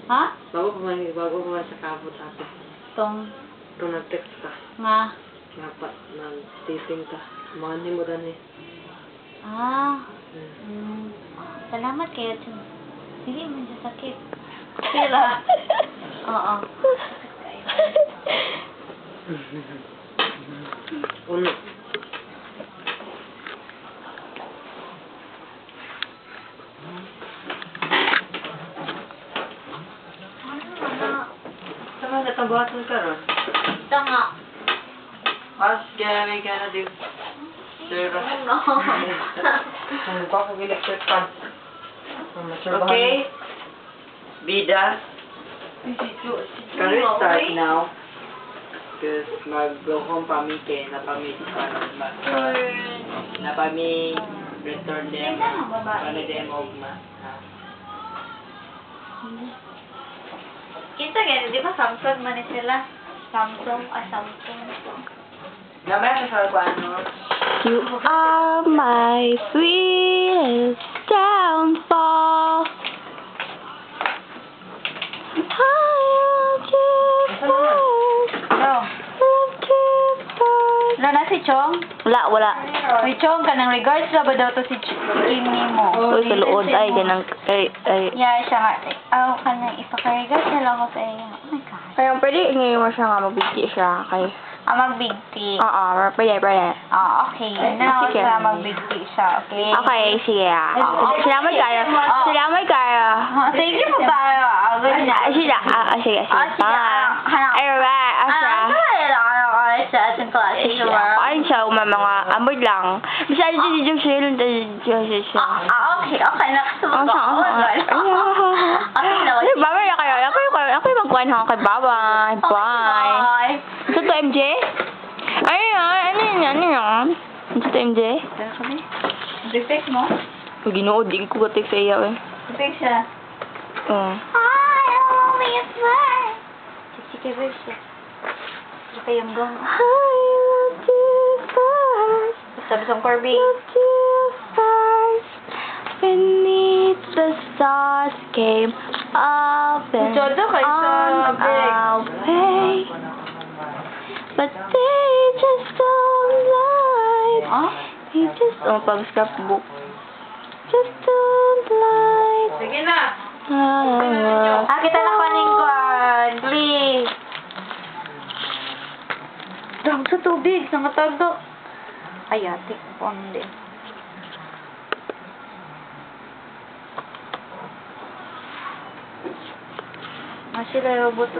Ha? Bago ko sa kabot ato. Tong. Kung nag-text ka. Nga. Dapat nag-taping ka. Mani mo rin eh. Ah. Salamat kayo. Hindi mo sakit. Sila. Oo. Uno. Sama na tabuhasan ka ron. Ito nga. Mas gaya ka na din. Sir. No. Kung pa kong electric fan. Okay. Bida. Can we start now? Because mag-go home pa mi kay napamit pa napami return them para dem ogma. Kita ganyan, di ba Samsung man sila? Samsung. Namaya ka sa ano? You are my sweetest downfall. I love you first. Love you first. Wala na si Chong? Wala. Si Chong, kanang regards na ba daw to si Kimi mo? Uy, sa luod ay ganang ay. Yeah, siya nga. Kanang ipaka-regards na lang ako sa iyo. Oh my God. Kaya pwede ngayon mo siya nga magbigti siya kay. Mag-big tea. Oo, pwede. Okay. Now, sige. mag-big tea siya, okay? Okay, sige. Salamat kayo. Thank you po tayo. Sige. Alright, Sa ating klase. Ayun siya, mga amod lang. Basta dito siya yun. Okay. Nakasubo ko. Bye-bye kayo. Ako yung magkuhan ako kay Bye. Bye. Ito to MJ? Ano yun? Ito to MJ? Defect mo? Ginood, di ko gatik sa iya eh. Defect siya. Oo. Hi, only a friend. Sige, siya. Ito yung gong. I love you first. Sabi sa Corby. Loved you first. Beneath the stars came up and Jodo kayo sa on break. our way. But they just don't like. They just pag-scrapbook. Just don't like. Sige na. Kita na kaning kwan. Please. Dam sa tubig. Sa matado. Ay, ate. Ponde. Sila robot.